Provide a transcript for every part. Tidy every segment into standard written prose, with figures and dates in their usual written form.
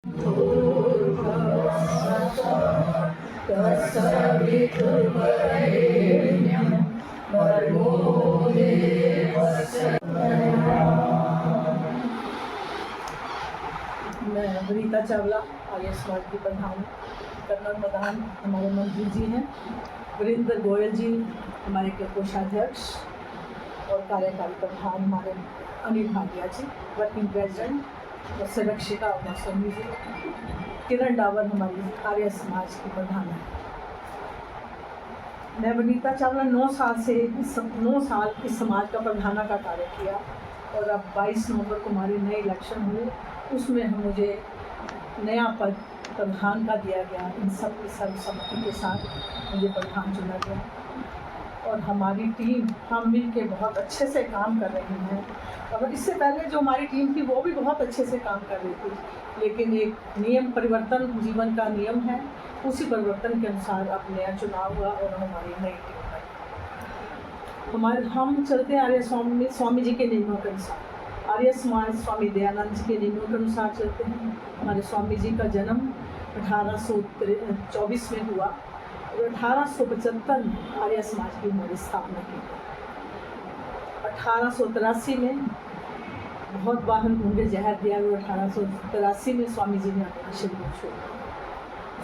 तत्सवितुर्वरेण्यं भर्गो देवस्य मैं रीता चावला आर्य समाज की प्रधान कर्नल प्रधान हमारे मंत्री जी हैं, वीरेंद्र गोयल जी हमारे के कोषाध्यक्ष और कार्यकारी प्रधान हमारे अनिल भाटिया जी वर्किंग प्रेसिडेंट और संरक्षिका और स्वामी जी, किरण डावर हमारी आर्य समाज की प्रधान है। मैं वनीता चावला 9 साल इस समाज का प्रधाना का कार्य किया और अब 22 नवंबर को हमारे नए इलेक्शन हुए, उसमें मुझे नया पद प्रधान का दिया गया। इन सब की सर्वसम्मति के साथ मुझे प्रधान चुना गया और हमारी टीम हम मिल के बहुत अच्छे से काम कर रही हैं। और इससे पहले जो हमारी टीम थी वो भी बहुत अच्छे से काम कर रही थी, लेकिन एक नियम परिवर्तन जीवन का नियम है, उसी परिवर्तन के अनुसार अब नया चुनाव हुआ और हमारी नई टीम है। हम चलते हैं आर्य स्वामी जी के नियमों के अनुसार। आर्य समाज स्वामी दयानंद जी के नियमों के अनुसार चलते हैं। हमारे स्वामी जी का जन्म 1824 में हुआ और 1875 में आर्य समाज की उन्होंने स्थापना की। 1883 में बहुत बार उन्होंने जहर दिया और 1883 में स्वामी जी ने अपना शरीर छोड़ा।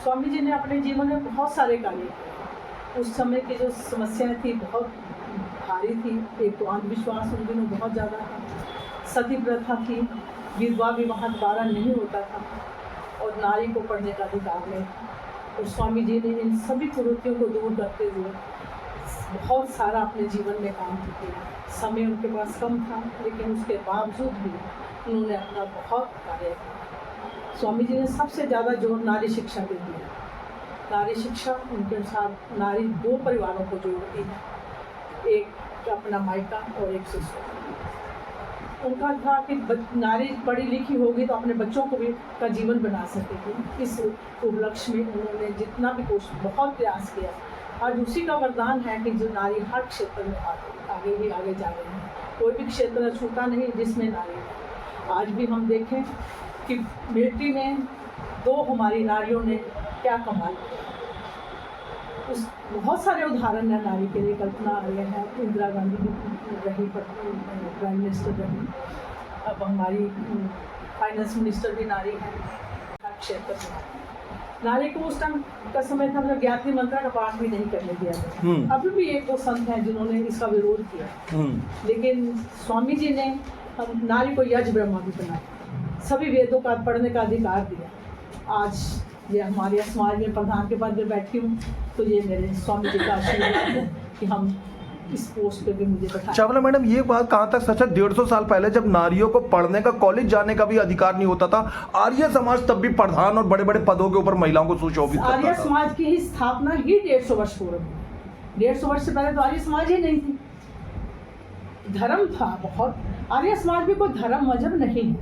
स्वामी जी ने अपने जीवन में बहुत सारे कार्य किए। उस समय की जो समस्याएं थी बहुत भारी थी। एक तो अंधविश्वास उन दिनों बहुत ज़्यादा था, सती प्रथा थी, विधवा विवाह दोबारा नहीं होता था और नारी को पढ़ने का अधिकार नहीं। और स्वामी जी ने इन सभी कुरीतियों को दूर करते हुए बहुत सारा अपने जीवन में काम किया। समय उनके पास कम था, लेकिन उसके बावजूद भी उन्होंने अपना बहुत कार्य किया। स्वामी जी ने सबसे ज़्यादा जोर नारी शिक्षा पे दिया। नारी शिक्षा उनके अनुसार नारी 2 परिवारों को जोड़ती है, एक अपना मायका और एक ससुर। उनका था कि नारी पढ़ी लिखी होगी तो अपने बच्चों को भी का जीवन बना सकेगी। इस उपलक्ष्य में उन्होंने जितना भी कोशिश बहुत प्रयास किया। आज उसी का वरदान है कि जो नारी हर क्षेत्र में आगे जा रहे हैं। कोई भी क्षेत्र छूटा नहीं जिसमें नारी है। आज भी हम देखें कि मिलिट्री में 2 हमारी नारियों ने क्या कमाल किया। उस बहुत सारे उदाहरण हैं नारी के लिए। कल्पना आर्य है, इंदिरा गांधी भी रही, प्राइम मिनिस्टर रही, अब हमारी फाइनेंस मिनिस्टर भी नारी है। हर क्षेत्र में नारी को उस टाइम का समय था जब गायत्री मंत्र का पाठ भी नहीं करने दिया गया। अभी भी 1-2 संत हैं जिन्होंने इसका विरोध किया, लेकिन स्वामी जी ने नारी को यज ब्रह्मा भी बनाया, सभी वेदों का पढ़ने का अधिकार दिया। आज ये हमारे समाज में प्रधान के पद पे बैठी हूँ तो ये मेरे स्वामी जी का आशीर्वाद है कि हम इस पोस्ट पे भी मुझे बैठा। चावला मैडम, ये बात कहाँ तक सच है? 150 साल पहले जब नारियों को पढ़ने का, कॉलेज जाने का भी अधिकार नहीं होता था, आर्य समाज तब भी प्रधान और बड़े बड़े पदों के ऊपर महिलाओं को सुशोभित करता था। आर्य समाज की ही स्थापना ही 150 वर्ष पूर्व हुई। 150 वर्ष से पहले तो आर्य समाज ही नहीं थी। धर्म था बहुत, आर्य समाज में कोई धर्म मजहब नहीं है।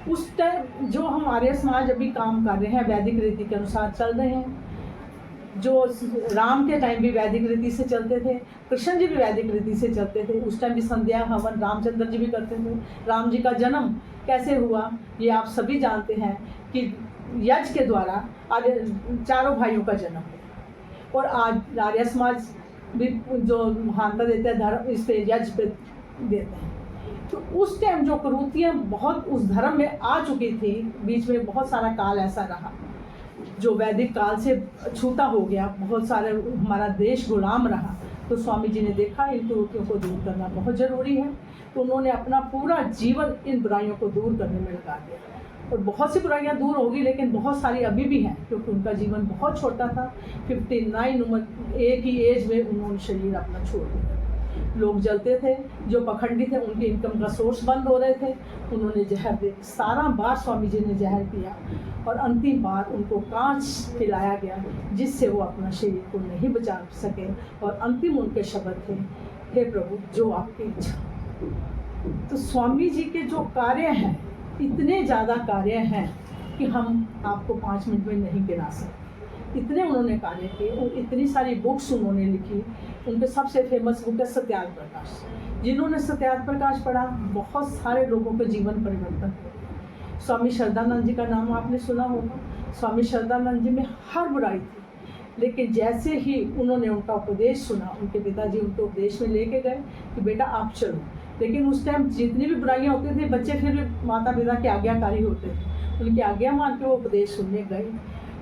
उस टाइम जो हम आर्य समाज अभी काम कर रहे हैं वैदिक रीति के अनुसार चल रहे हैं। जो राम के टाइम भी वैदिक रीति से चलते थे, कृष्ण जी भी वैदिक रीति से चलते थे। उस टाइम भी संध्या हवन रामचंद्र जी भी करते थे। राम जी का जन्म कैसे हुआ ये आप सभी जानते हैं कि यज्ञ के द्वारा चारों भाइयों का जन्म हुआ। और आज आर्य समाज भी जो महानता देते हैं धर्म इस पे यज्ञ पे देते हैं। तो उस टाइम जो कुरीतियाँ बहुत उस धर्म में आ चुकी थी, बीच में बहुत सारा काल ऐसा रहा जो वैदिक काल से छूटा हो गया, बहुत सारे हमारा देश गुलाम रहा। तो स्वामी जी ने देखा इन कुरीतियों को दूर करना बहुत ज़रूरी है, तो उन्होंने अपना पूरा जीवन इन बुराइयों को दूर करने में लगा दिया। और बहुत सी बुराइयाँ दूर होगी, लेकिन बहुत सारी अभी भी हैं, क्योंकि उनका जीवन बहुत छोटा था। 59 उम्र, एक ही एज में उन्होंने शरीर अपना छोड़ दिया। लोग जलते थे, जो पखंडी थे उनके इनकम का सोर्स बंद हो रहे थे, उन्होंने जहर दे 17 बार स्वामी जी ने जहर पिया और अंतिम बार उनको कांच पिलाया गया, जिससे वो अपना शरीर को नहीं बचा सके। और अंतिम उनके शब्द थे, हे प्रभु जो आपकी इच्छा। तो स्वामी जी के जो कार्य हैं, इतने ज़्यादा कार्य हैं कि हम आपको 5 मिनट में नहीं गिना सकते। इतने उन्होंने कार्य किए और इतनी सारी बुक्स उन्होंने लिखी। उनके सबसे फेमस बुक है सत्यार्थ प्रकाश। जिन्होंने सत्यार्थ प्रकाश पढ़ा, बहुत सारे लोगों के जीवन परिवर्तन हुए। स्वामी श्रद्धानंद जी का नाम आपने सुना होगा। स्वामी श्रद्धानंद जी में हर बुराई थी, लेकिन जैसे ही उन्होंने उनका उपदेश सुना, उनके पिताजी उनको उपदेश में लेके गए कि बेटा आप चलो। लेकिन उस टाइम जितनी भी बुराइयाँ होती थी, बच्चे फिर भी माता पिता के आज्ञाकारी होते थे, उनकी आज्ञा मान के वो उपदेश सुनने गए।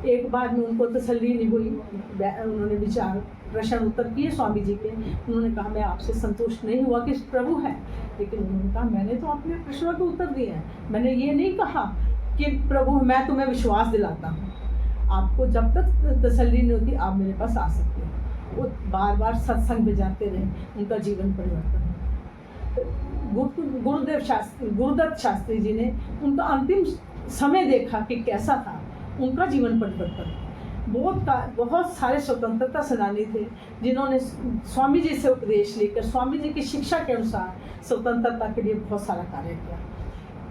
एक बार में उनको तसल्ली नहीं हुई, उन्होंने विचार प्रश्न उत्तर किए स्वामी जी के। उन्होंने कहा मैं आपसे संतुष्ट नहीं हुआ कि प्रभु हैं, लेकिन उन्होंने कहा मैंने तो अपने प्रश्नों के उत्तर दिए हैं, मैंने ये नहीं कहा कि प्रभु मैं तुम्हें विश्वास दिलाता हूँ। आपको जब तक तसल्ली नहीं होती आप मेरे पास आ सकते हो। वो बार बार सत्संग में जाते रहे, उनका जीवन परिवर्तन हुआ। गुरुदत्त शास्त्री जी ने उनका अंतिम समय देखा कि कैसा था, उनका जीवन परिवर्तन। बहुत सारे स्वतंत्रता सेनानी थे जिन्होंने स्वामी जी से उपदेश लेकर स्वामी जी की शिक्षा के अनुसार स्वतंत्रता के लिए बहुत सारा कार्य किया।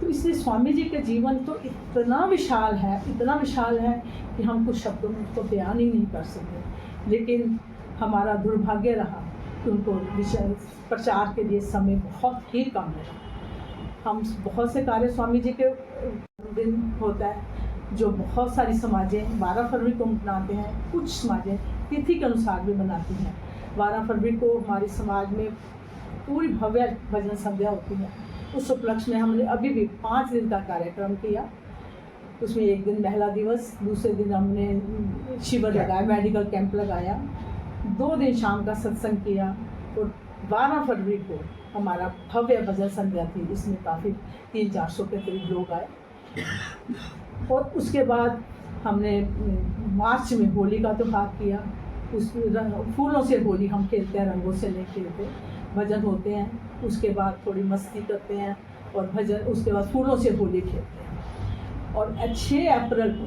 तो इसलिए स्वामी जी के जीवन तो इतना विशाल है, इतना विशाल है कि हम कुछ शब्दों में उसको बयान ही नहीं कर सकते। लेकिन हमारा दुर्भाग्य रहा कि उनको विषय प्रचार के लिए समय बहुत ही कम मिला। हम बहुत से कार्य स्वामी जी के दिन होता है जो बहुत सारी समाजें 12 फरवरी को मनाते हैं, कुछ समाजें तिथि के अनुसार भी मनाती हैं। 12 फरवरी को हमारे समाज में पूरी भव्य भजन संध्या होती है। उस उपलक्ष्य में हमने अभी भी 5 दिन का कार्यक्रम किया। उसमें एक दिन महिला दिवस, दूसरे दिन हमने शिविर लगाया, मेडिकल कैंप लगाया, 2 दिन शाम का सत्संग किया और 12 फरवरी को हमारा भव्य भजन संध्या थी। इसमें काफ़ी 300-400 के करीब लोग आए। और उसके बाद हमने मार्च में होली का त्यौहार किया। उस फूलों से होली हम खेलते हैं, रंगों से नहीं खेलते। भजन होते हैं, उसके बाद थोड़ी मस्ती करते हैं और भजन, उसके बाद फूलों से होली खेलते हैं। और 6 अप्रैल को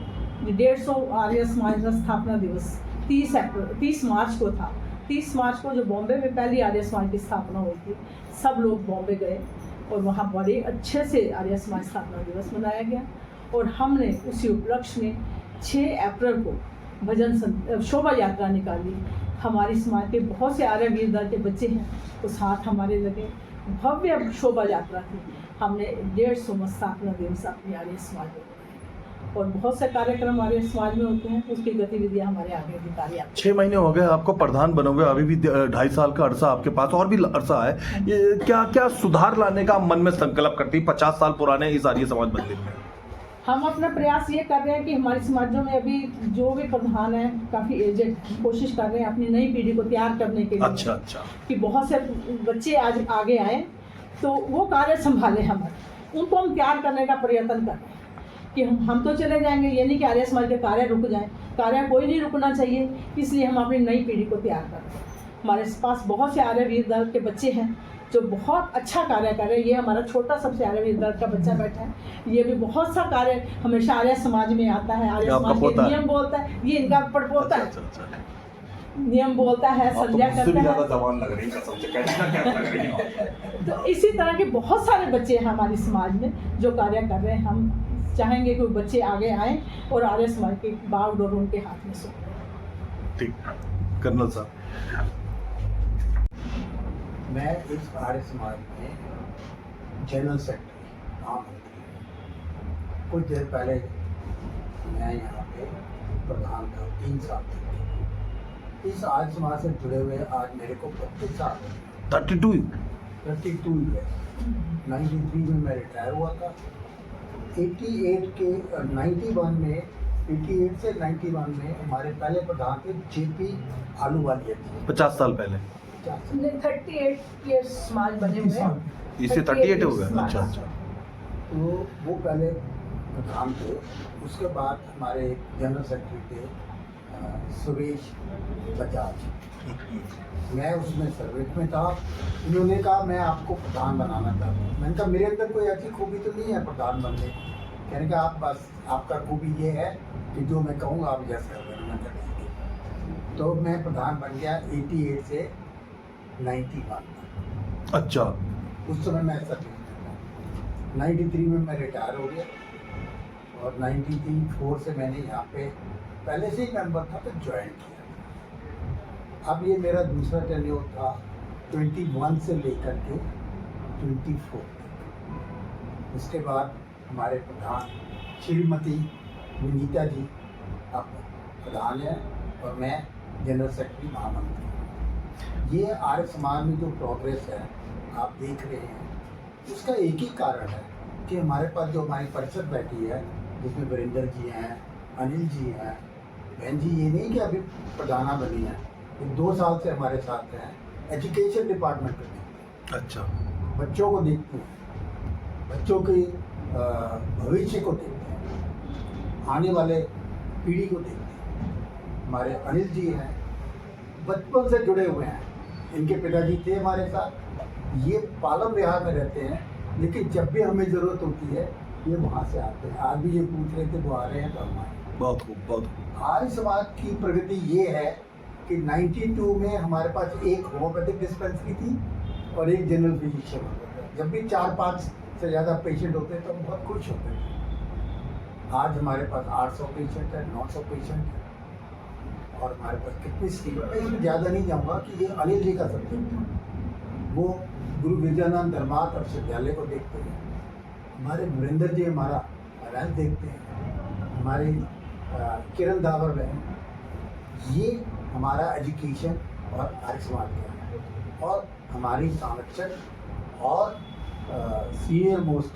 150 आर्य समाज का स्थापना दिवस 30 मार्च को था। 30 मार्च को जो बॉम्बे में पहली आर्य समाज की स्थापना हुई थी, सब लोग बॉम्बे गए और वहाँ बड़े अच्छे से आर्य समाज स्थापना दिवस मनाया गया। और हमने उसी उपलक्ष्य में 6 अप्रैल को भजन शोभा यात्रा निकाली। हमारी समाज के बहुत से आर्य वीर दल के बच्चे हैं, तो साथ हमारे लगे, भव्य शोभा यात्रा थी। हमने 150 स्थापना दिवस अपनी आर्य समाज में मनाए और बहुत से कार्यक्रम आर्य समाज में होते हैं, उसकी गतिविधियाँ हमारे आगे अधिकारी। 6 महीने हो गए आपको प्रधान बनोगे, अभी भी 2.5 साल का अरसा आपके पास, और भी अरसा है। ये क्या क्या सुधार लाने का मन में संकल्प करती 50 साल पुराने इस आर्य समाज मंदिर में? हम अपना प्रयास ये कर रहे हैं कि हमारे समाजों में अभी जो भी प्रधान है काफ़ी एजेड, कोशिश कर रहे हैं अपनी नई पीढ़ी को तैयार करने के लिए। अच्छा कि बहुत से बच्चे आज आगे आए तो वो कार्य संभाले, हमारे उनको हम तैयार करने का प्रयत्न कर रहे हैं कि हम तो चले जाएंगे, ये नहीं कि आर्य समाज के कार्य रुक जाए। कार्य कोई नहीं रुकना चाहिए, इसलिए हम अपनी नई पीढ़ी को तैयार कर रहे हैं। हमारे पास बहुत से आर्य वीर दल के बच्चे हैं जो बहुत अच्छा कार्य कर रहे हैं। ये हमारा छोटा सबसे आर्य वीर दल का बच्चा बैठा है, ये भी बहुत सा कार्य हमेशा आर्य समाज में आता है। आर्य समाज के नियम बोलता है, ये इनका पड़पोता है। नियम बोलता है, संध्या करता है। जवान लग रही है। तो इसी तरह के बहुत सारे बच्चे हैं हमारे समाज में जो कार्य कर रहे हैं। हम चाहेंगे कि बच्चे आगे आएँ और आर्य समाज के बागडोर उनके हाथ में सो। ठीक, कर्नल साहब, मैं इस आर्य समाज में जनरल सेक्रेटरी काम करती हूँ। कुछ देर पहले मैं यहाँ पे प्रधान था, 3 साल तक। इस आर्य समाज से जुड़े हुए आज मेरे को 32 साल 32 है। 93 में मैं रिटायर हुआ था। 88 से 91 में हमारे पहले प्रधान थे JP आलूवालिया थे। 50 साल पहले 38 ईयर्स समाज बने हुए हैं। इससे 38 हो गया। अच्छा। तो वो पहले प्रधान थे। उसके बाद हमारे जनरल सेक्रेटरी थे सुरेश बजाज, मैं उसमें सर्विस में था। उन्होंने कहा मैं आपको प्रधान बनाना चाहता हूँ। मैंने कहा मेरे अंदर कोई ऐसी खूबी तो नहीं है प्रधान बनने की। कहने का आप बस आपका खूबी ये है कि जो मैं कहूँगा आप यस कर देना। मैं कहा ठीक है। तो मैं प्रधान बन गया 88 से 91। अच्छा, उस समय मैं सर्विस में था। 93 में मैं रिटायर हो गया और 93-4 से मैंने यहाँ पे पहले से ही मेंबर था तो ज्वाइन किया। अब ये मेरा दूसरा टेन्योर था 21 से लेकर के 24 तक। उसके बाद हमारे प्रधान श्रीमती विनीता जी अब प्रधान है और मैं जनरल सेक्रेटरी महामंत्री। ये आर्य समाज में जो प्रोग्रेस है आप देख रहे हैं, उसका एक ही कारण है कि हमारे पास जो हमारी परिषद बैठी है, जिसमें वीरेंद्र जी हैं, अनिल जी हैं, बहन जी ये नहीं कि अभी प्रधाना बनी है, ये 2 साल से हमारे साथ हैं। एजुकेशन डिपार्टमेंट में अच्छा, बच्चों को देखते हैं, बच्चों के भविष्य को देखते हैं, आने वाले पीढ़ी को देखते हैं। हमारे अनिल जी हैं, बचपन से जुड़े हुए हैं, इनके पिताजी थे हमारे साथ। ये पालम विहार में रहते हैं, लेकिन जब भी हमें ज़रूरत होती है ये वहाँ से आते हैं। आज भी ये पूछ रहे थे वो आ रहे हैं तो हम आए। बहुत खूब, बहुत खूब। आर्य समाज की प्रगति ये है कि 92 में हमारे पास एक होम्योपैथिक डिस्पेंसरी थी और एक जनरल फिजिशियन होता था। जब भी 4-5 से ज़्यादा पेशेंट होते तो हम बहुत खुश होते थे। आज हमारे पास 800 पेशेंट है, 900 पेशेंट है और हमारे पास कितनी स्कीम है। मैं इसमें ज़्यादा नहीं जाऊँगा कि ये अनिल जी का सब्जेक्ट है। वो गुरु विजयानंद धर्मार्थ विश्वविद्यालय को देखते हैं, हमारे वीरेंद्र जी हमारा अनाज देखते हैं, हमारी किरण दावर बहन, ये हमारा एजुकेशन और आर्य समाज का है। और हमारी संरक्षक और सीनियर मोस्ट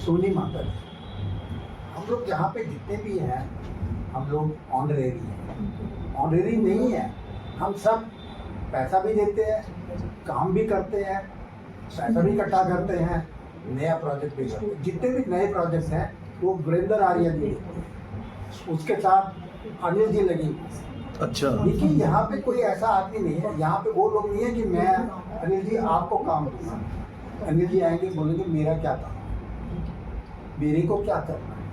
सोनी माता जी, हम लोग यहाँ पे जितने भी हैं हम लोग ऑनरेरी हैं। ऑनरेरी नहीं है, हम सब पैसा भी देते हैं, काम भी करते हैं, पैसा भी इकट्ठा करते हैं, नया प्रोजेक्ट भी करते हैं। जितने भी नए प्रोजेक्ट्स हैं वो वीरेंद्र आर्य जी देखते हैं, उसके साथ अनिल जी लगी। अच्छा, देखिए यहाँ पे कोई ऐसा आदमी नहीं है, यहाँ पे वो लोग नहीं है कि मैं अनिल जी आपको काम दूंगा। अनिल जी आएंगे बोलेंगे मेरा क्या काम है, मेरे को क्या करना है।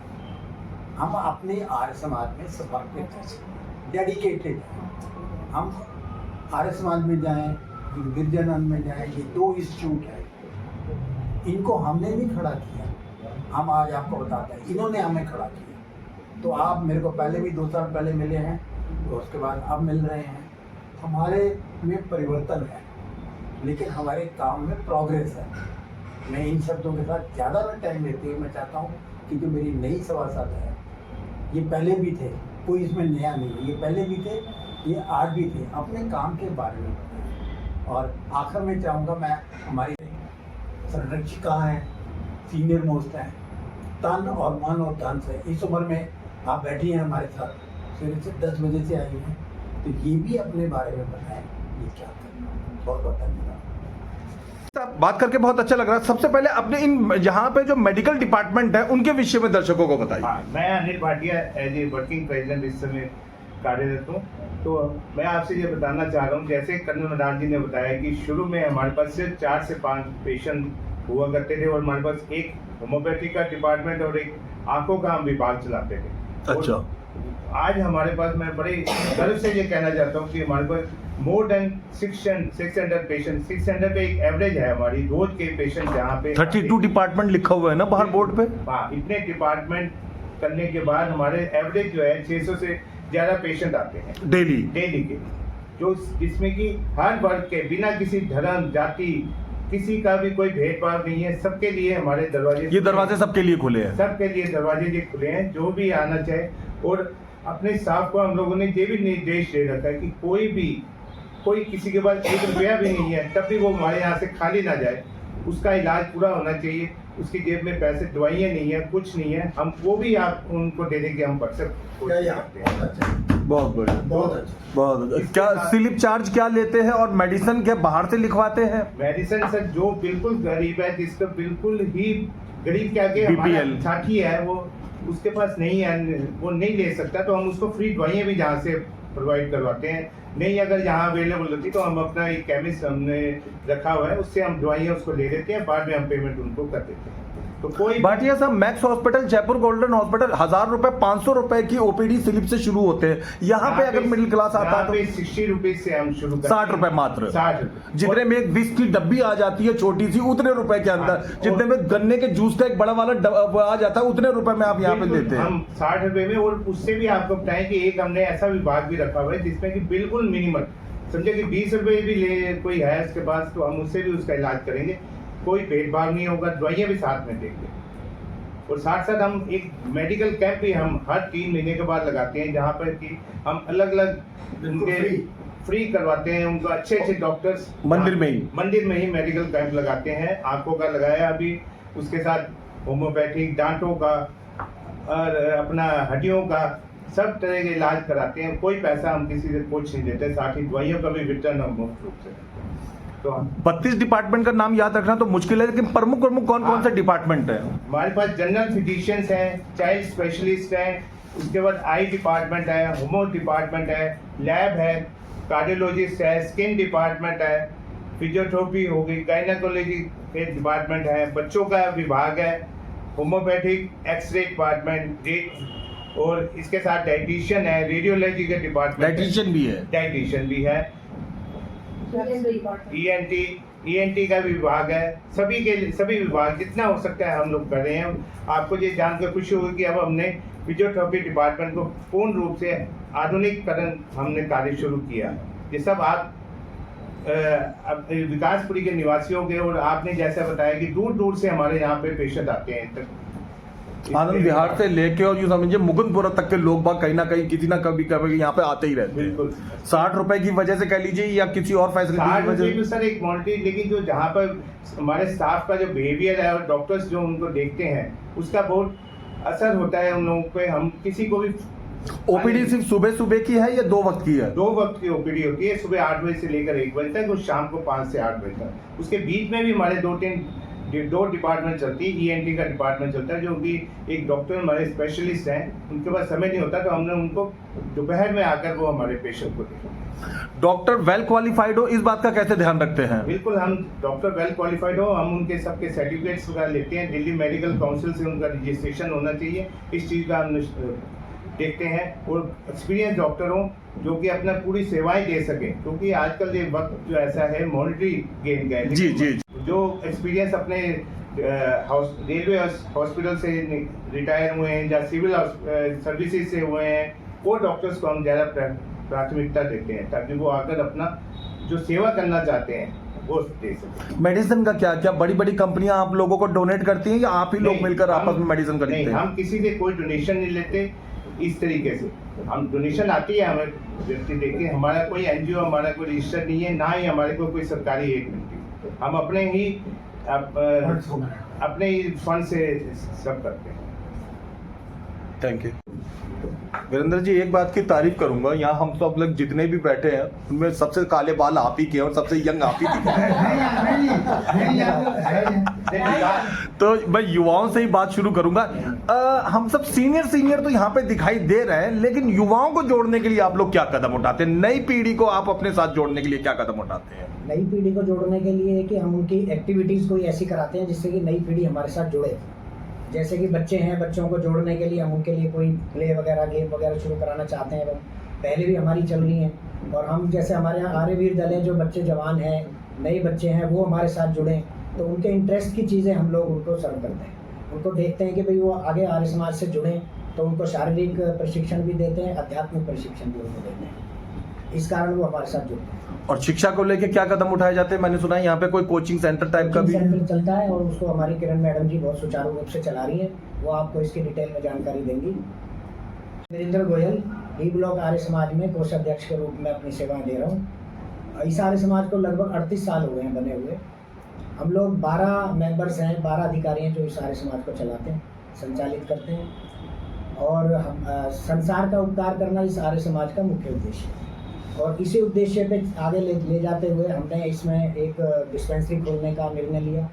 हम अपने आर्य समाज में समर्पित हैं, डेडिकेटेड हैं। हम आर्य समाज में जाएं, विद्यानंद में जाएं, ये 2 इंस्टीट्यूट है, इनको हमने नहीं खड़ा किया। हम आज आपको बताते हैं इन्होंने हमें खड़ा किया। तो आप मेरे को पहले भी 2 साल पहले मिले हैं, तो उसके बाद अब मिल रहे हैं। हमारे में परिवर्तन है, लेकिन हमारे काम में प्रोग्रेस है। मैं इन शब्दों के साथ ज़्यादा ना टाइम लेते हुए मैं चाहता हूँ कि जो मेरी नई सभासद है, ये पहले भी थे, कोई इसमें नया नहीं है, ये पहले भी थे, ये आज भी थे, अपने काम के बारे में बताएं। और आखिर में चाहूँगा मैं, हमारी संरक्षिका हैं, सीनियर मोस्ट हैं, तन और मन और धन से इस उम्र में आप बैठी हैं हमारे साथ, सुबह से 10 बजे से आई हैं, तो ये भी अपने बारे में बताएं ये क्या करना है। बहुत बहुत धन्यवाद। बात करके बहुत अच्छा लग रहा है। सबसे पहले अपने इन यहाँ पे जो मेडिकल डिपार्टमेंट है उनके विषय में दर्शकों को बताइए। हाँ, मैं Anil Bhatia as a working president इस समय कार्यरत हूँ। तो मैं आपसे ये बताना चाह रहा हूँ, जैसे कर्नल मदान जी ने बताया कि शुरू में हमारे पास सिर्फ 4 से 5 पेशेंट हुआ करते थे और हमारे पास एक होम्योपैथी का डिपार्टमेंट और एक आंखों का हम विभाग चलाते थे। अच्छा, आज हमारे पास, मैं बड़े गर्व से ये कहना चाहता हूँ कि हमारे पास मोर देन 600 पेशेंट, 600 पे एक एवरेज है हमारी रोज के पेशेंट जहाँ पे 32 डिपार्टमेंट लिखा हुआ है ना बाहर बोर्ड पे। हाँ, इतने डिपार्टमेंट करने के बाद हमारे एवरेज जो है 600 से ज़्यादा पेशेंट आते हैं डेली के, जो जिसमें कि हर वर्ग के, बिना किसी धर्म जाति किसी का भी कोई भेदभाव नहीं है, सबके लिए हमारे दरवाजे, ये दरवाजे सबके लिए खुले हैं। सबके लिए दरवाजे ये खुले हैं, जो भी आना चाहे। और अपने स्टाफ को हम लोगों ने ये भी निर्देश दे रखा है कि कोई किसी के पास 1 रुपया भी नहीं है तब भी वो हमारे यहाँ से खाली ना जाए, उसका इलाज पूरा होना चाहिए, उसकी जेब में पैसे, दवाइयाँ नहीं है, कुछ नहीं है, हम वो भी आप उनको दे देंगे, हम परसेंट बहुत बढ़िया, बहुत अच्छा। बहुत अच्छा। क्या स्लिप चार्ज क्या लेते हैं और मेडिसिन क्या बाहर से लिखवाते हैं? मेडिसिन सर जो बिल्कुल गरीब है, जिसका बिल्कुल ही गरीब क्या के BPL साथी है, वो उसके पास नहीं है, वो नहीं ले सकता, तो हम उसको फ्री दवाइयाँ भी जहाँ से प्रोवाइड करवाते हैं। नहीं अगर यहाँ अवेलेबल होती तो हम अपना एक केमिस्ट हमने रखा हुआ है, उससे हम दवाइयाँ उसको ले लेते हैं, बाद में हम पेमेंट उनको कर देते हैं। तो कोई भाटिया साहब, max hospital, Jaipur golden hospital 1000 रुपए 500 रुपए की ओपीडी स्लिप से शुरू होते हैं। यहाँ पे अगर मिडिल क्लास आता है तो 60 रुपए से हम शुरू करते हैं। 60 रुपए मात्र, 60 रुपए, जितने में एक 20 की डब्बी आ जाती है छोटी सी, उतने रुपए के अंदर, जितने में गन्ने के जूस का एक बड़ा वाला आ जाता है, उतने रुपए में आप यहाँ पे देते हैं। हम 60 रुपए में। और उससे भी आपको बताएं कि एक हमने ऐसा विभाग भी रखा हुआ है जिसमें कि बिल्कुल मिनिमल, समझे कि 20 रुपए भी ले कोई है उसके पास, तो हम उससे भी उसका इलाज करेंगे, कोई भेदभाव नहीं होगा, दवाइयाँ भी साथ में देंगे। और साथ साथ हम एक मेडिकल कैंप भी हम हर 3 महीने के बाद लगाते हैं, जहाँ पर कि हम अलग अलग उनके फ्री करवाते हैं, उनको अच्छे अच्छे डॉक्टर्स मंदिर में ही मेडिकल कैंप लगाते हैं। आंखों का लगाया अभी, उसके साथ होम्योपैथिक, दांतों का और अपना हड्डियों का सब तरह के इलाज कराते हैं। कोई पैसा हम किसी से कुछ नहीं देते, साथ ही दवाइयों का भी वितरण हम मुफ्त रूप से। तो 32 डिपार्टमेंट का नाम याद रखना तो मुश्किल है, लेकिन प्रमुख कौन कौन से डिपार्टमेंट है? हमारे पास जनरल फिजिशियंस हैं, चाइल्ड स्पेशलिस्ट हैं, उसके बाद आई डिपार्टमेंट है, होमो डिपार्टमेंट है, लैब है, कार्डियोलॉजिस्ट है, स्किन डिपार्टमेंट है, फिजियोथेरेपी हो गई, गायनेकोलॉजी के डिपार्टमेंट है, बच्चों का विभाग है, होम्योपैथिक एक्सरे डिपार्टमेंट, और इसके साथ डाइटिशियन है, रेडियोलॉजी के डिपार्टमेंट, डाइटिशियन भी है, ईएनटी का विभाग है। सभी विभाग जितना हो सकता है हम लोग कर रहे हैं। आपको ये जानकर खुशी होगी कि अब हमने फिजियोथेरेपी डिपार्टमेंट को पूर्ण रूप से आधुनिकीकरण हमने कार्य शुरू किया। ये सब आप विकासपुरी के निवासियों के, और आपने जैसा बताया कि दूर दूर से हमारे यहाँ पे पेशेंट आते हैं, आनंद विहार से लेके और यूं समझिए मुकुंदपुरा तक के लोग बाग कहीं ना कहीं किसी ना कभी यहाँ पे आते ही रहते हैं। बिल्कुल 60 रुपए की वजह से कह लीजिए या किसी और फैसिलिटी की वजह से। सर एक मॉनिटरी, लेकिन जो जहाँ पर हमारे स्टाफ का जो बिहेवियर है और डॉक्टर्स जो उनको देखते हैं, उसका बहुत असर होता है उन लोगों पे। हम किसी को भी ओपीडी सिर्फ सुबह की है या 2 वक्त की है? 2 वक्त की ओपीडी होती है, सुबह 8 बजे से लेकर 1 बजे तक और शाम को 5 से 8 बजे तक। उसके बीच में भी हमारे 2 डिपार्टमेंट चलती है। ईएनटी का डिपार्टमेंट चलता है, जो कि एक डॉक्टर हमारे स्पेशलिस्ट हैं, उनके पास समय नहीं होता, तो हमने उनको दोपहर में आकर वो हमारे पेशेंट को देखा। डॉक्टर वेल क्वालिफाइड हो, इस बात का कैसे ध्यान रखते हैं? बिल्कुल, हम डॉक्टर वेल क्वालिफाइड हो, हम उनके सबके सर्टिफिकेट्स वगैरह लेते हैं। दिल्ली मेडिकल काउंसिल से उनका रजिस्ट्रेशन होना चाहिए, इस चीज़ का हम देखते हैं। और एक्सपीरियंस डॉक्टर हो जो कि अपना पूरी सेवाएं दे सके, क्योंकि आजकल ये वक्त जो ऐसा है मॉनिटरी गेन का है। जी जो एक्सपीरियंस अपने रेलवे हॉस्पिटल से रिटायर हुए हैं या सिविल सर्विसेज से हुए हैं, वो डॉक्टर्स को हम ज़्यादा प्राथमिकता देते हैं, ताकि वो आकर अपना जो सेवा करना चाहते हैं वो दे सकें। मेडिसिन का क्या बड़ी कंपनियां आप लोगों को डोनेट करती हैं या आप ही लोग मिलकर आपस में मेडिसिन खरीदते हैं? हम किसी से कोई डोनेशन नहीं लेते। इस तरीके से हम डोनेशन आती है हमें व्यक्ति देके, हमारा कोई एनजीओ, हमारा कोई रजिस्टर नहीं है, ना ही हमारे को कोई सरकारी एड मिलती है। हम अपने ही फंड से सब करते हैं। Thank you Virendra ji. एक बात की तारीफ करूंगा, यहाँ हम सब लोग जितने भी बैठे हैं उनमें सबसे काले बाल आप ही के और सबसे यंग आप ही दिख रहे हैं। तो मैं युवाओं से ही बात शुरू करूंगा। हम सब सीनियर तो यहाँ पे दिखाई दे रहे हैं, लेकिन युवाओं को जोड़ने के लिए आप लोग क्या कदम उठाते हैं? नई पीढ़ी को आप अपने साथ जोड़ने के लिए क्या कदम उठाते हैं? नई पीढ़ी को जोड़ने के लिए कि हम उनकी एक्टिविटीज़ कोई ऐसी कराते हैं जिससे कि नई पीढ़ी हमारे साथ जुड़े। जैसे कि बच्चे हैं, बच्चों को जोड़ने के लिए हम उनके लिए कोई प्ले वगैरह, गेम वगैरह शुरू कराना चाहते हैं। पहले भी हमारी चल रही हैं। और हम जैसे हमारे यहाँ आर्यवीर दल है, जो बच्चे जवान हैं, नए बच्चे हैं, वो हमारे साथ जुड़ें, तो उनके इंटरेस्ट की चीज़ें हम लोग उनको सर्व करते हैं। उनको देखते हैं कि भाई वो आगे आर्य समाज से जुड़ें, तो उनको शारीरिक प्रशिक्षण भी देते हैं, आध्यात्मिक प्रशिक्षण भी उनको देते हैं। इस कारण वो हमारे साथ जुड़ते हैं। और शिक्षा को लेके क्या कदम उठाए जाते हैं? मैंने सुना है यहाँ पे कोई कोचिंग सेंटर टाइप का भी सेंटर चलता है, और उसको हमारी किरण मैडम जी बहुत सुचारू रूप से चला रही हैं। वो आपको इसकी डिटेल में जानकारी देंगी। वीरेंद्र गोयल, डी ब्लॉक आर्य समाज में कोषाध्यक्ष के रूप में अपनी सेवाएं दे रहा हूँ। इस आर्य समाज को लगभग 38 साल हो गए हैं बने हुए। हम लोग 12 मेंबर्स हैं, 12 अधिकारी हैं जो इस आर्य समाज को चलाते हैं, संचालित करते हैं। और हम संसार का उपकार करना इस आर्य समाज का मुख्य उद्देश्य है। और इसी उद्देश्य पे आगे ले जाते हुए हमने इसमें एक डिस्पेंसरी खोलने का निर्णय लिया,